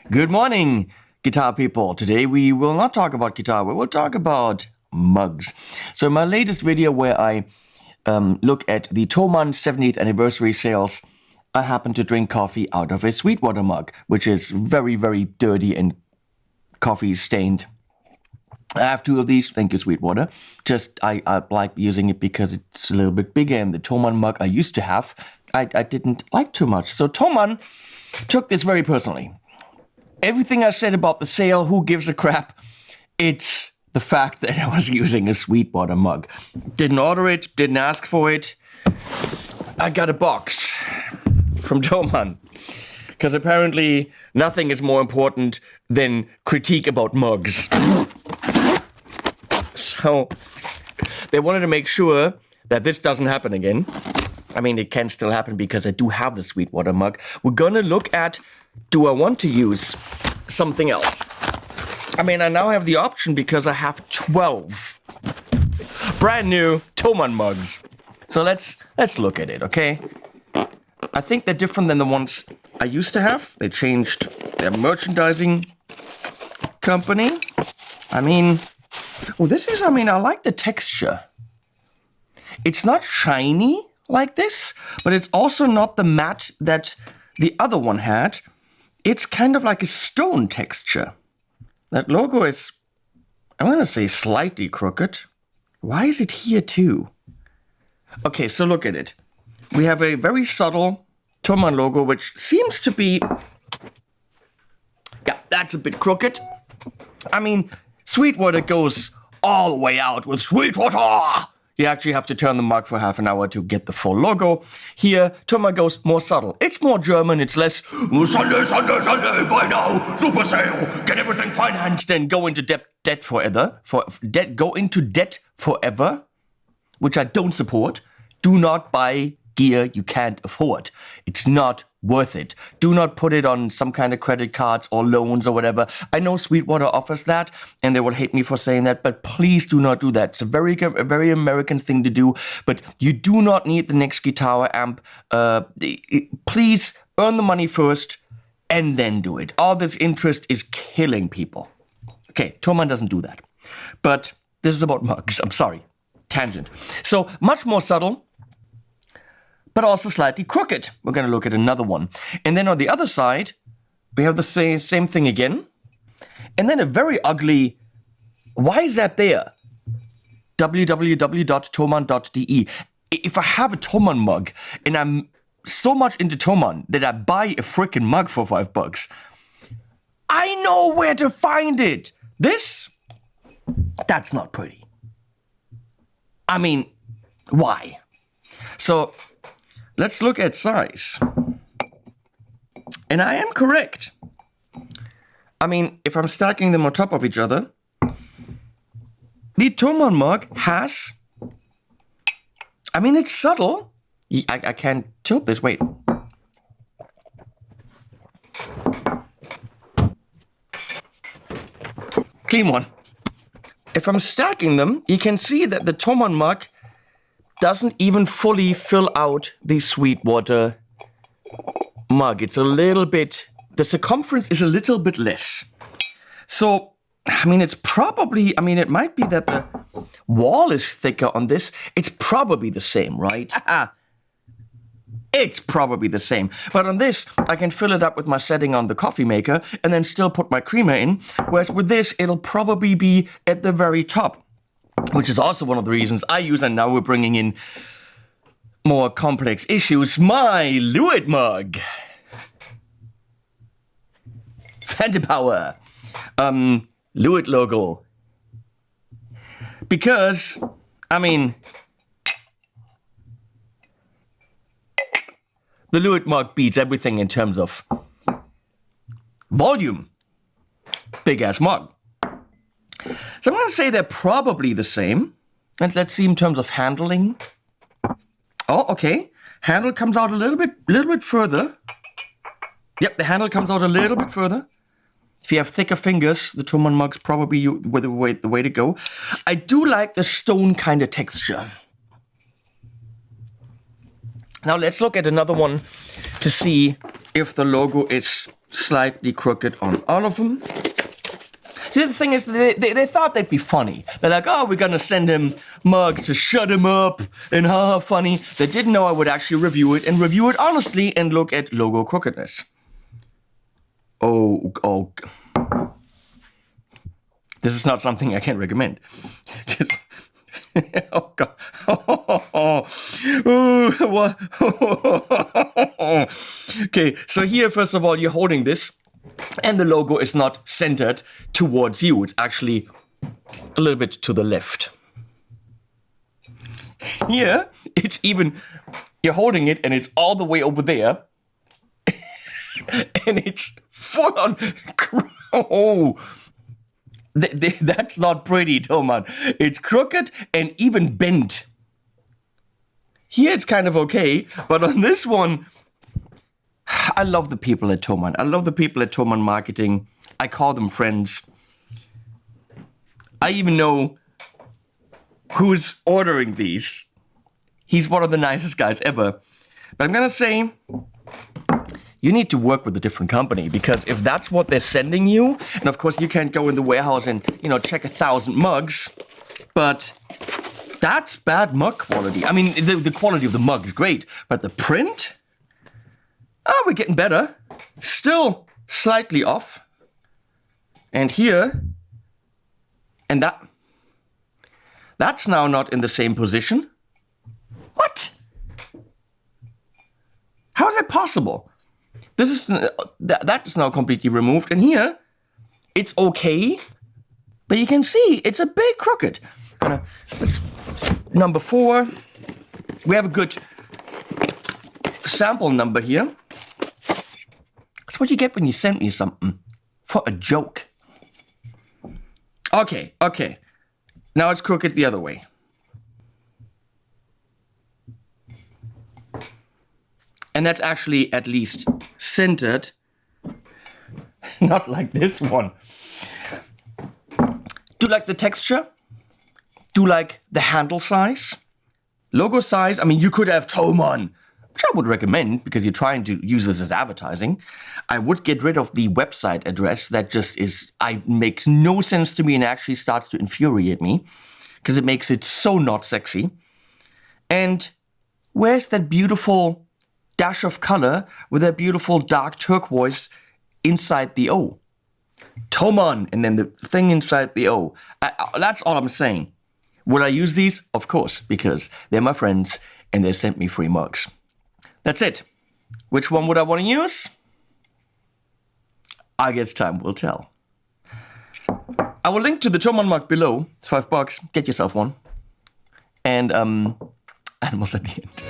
Good morning, guitar people. Today we will not talk about guitar, we will talk about mugs. So in my latest video where I look at the Thomannn 70th anniversary sales, I happen to drink coffee out of a Sweetwater mug, which is very, very dirty and coffee stained. I have two of these, thank you Sweetwater. I like using it because it's a little bit bigger, and the Thomannn mug I used to have, I didn't like too much. So Thomannn took this very personally. Everything I said about the sale, who gives a crap? It's the fact that I was using a Sweetwater mug. Didn't order it, didn't ask for it. I got a box from Thomannn. Because apparently nothing is more important than critique about mugs. So they wanted to make sure that this doesn't happen again. I mean, it can still happen because I do have the Sweetwater mug. We're gonna look at, do I want to use something else? I mean, I now have the option because I have 12 brand new Thomannn mugs. So let's look at it, okay? I think they're different than the ones I used to have. They changed their merchandising company. I mean, I like the texture. It's not shiny like this, but it's also not the matte that the other one had. It's kind of like a stone texture. That logo is, I'm gonna say, slightly crooked. Why is it here too? Okay, so look at it. We have a very subtle Thomannn logo, which seems to be, yeah, that's a bit crooked. I mean, Sweetwater goes all the way out with Sweetwater. You actually have to turn the mug for half an hour to get the full logo. Here, Thomannn goes more subtle. It's more German, it's less Sunday, Sunday, Sunday, buy now, super sale, get everything financed, and go into debt forever, which I don't support. Do not buy gear you can't afford. It's not worth it. Do not put it on some kind of credit cards or loans or whatever. I know Sweetwater offers that, and they will hate me for saying that, but please do not do that. It's a very American thing to do, but you do not need the next guitar amp. Please earn the money first and then do it. All this interest is killing people. Okay, Thomannn doesn't do that. But this is about mugs. I'm sorry. Tangent. So much more subtle, but also slightly crooked. We're going to look at another one. And then on the other side, we have the same thing again. And then a very ugly, why is that there? www.thomann.de. If I have a Thomannn mug, and I'm so much into Thomannn that I buy a freaking mug for $5, I know where to find it. That's not pretty. I mean, why? So, let's look at size. And I am correct. I mean, if I'm stacking them on top of each other, the Thomannn mug has, I mean, it's subtle. I can't tilt this, wait. Clean one. If I'm stacking them, you can see that the Thomannn mug doesn't even fully fill out the Sweetwater mug. It's a little bit, the circumference is a little bit less. So, I mean, it might be that the wall is thicker on this. It's probably the same, right? It's probably the same. But on this, I can fill it up with my setting on the coffee maker and then still put my creamer in. Whereas with this, it'll probably be at the very top, which is also one of the reasons I use, and now we're bringing in more complex issues, my Lewitt mug. Phantom Power. Lewitt logo. Because, I mean, the Lewitt mug beats everything in terms of volume. Big ass mug. So I'm going to say they're probably the same. And let's see in terms of handling. Oh, okay. Handle comes out a little bit further. Yep, the handle comes out a little bit further. If you have thicker fingers, the Thomannn mug's probably the way to go. I do like the stone kind of texture. Now let's look at another one to see if the logo is slightly crooked on all of them. See, the thing is, they thought they'd be funny. They're like, oh, we're gonna send him mugs to shut him up, and haha, funny. They didn't know I would actually review it, and review it honestly, and look at logo crookedness. Oh. This is not something I can recommend. Oh, God. Okay, so here, first of all, you're holding this, and the logo is not centered towards you. It's actually a little bit to the left. Here, it's even, you're holding it, and it's all the way over there. And it's full on. That's not pretty, Thomannn. It's crooked and even bent. Here it's kind of okay, but on this one, I love the people at Thomannn. I love the people at Thomannn Marketing. I call them friends. I even know who's ordering these. He's one of the nicest guys ever. But I'm gonna say, you need to work with a different company, because if that's what they're sending you, and of course you can't go in the warehouse and, check 1,000 mugs, but that's bad mug quality. I mean, the quality of the mug is great, but the print? Oh, we're getting better. Still slightly off. And here, and that's now not in the same position. What? How is that possible? That is now completely removed, and here it's okay, but you can see it's a bit crooked. Let's number 4. We have a good sample number here. That's what you get when you send me something for a joke. Okay. Now it's crooked the other way. And that's actually at least centered. Not like this one. Do you like the texture? Do you like the handle size? Logo size? I mean, you could have Thomannn, which I would recommend because you're trying to use this as advertising. I would get rid of the website address that just makes no sense to me and actually starts to infuriate me because it makes it so not sexy. And where's that beautiful dash of color with that beautiful dark turquoise inside the O? Thomannn, and then the thing inside the O. That's all I'm saying. Will I use these? Of course, because they're my friends and they sent me free mugs. That's it. Which one would I want to use? I guess time will tell. I will link to the Thomannn mug below. It's $5. Get yourself one. And animals at the end.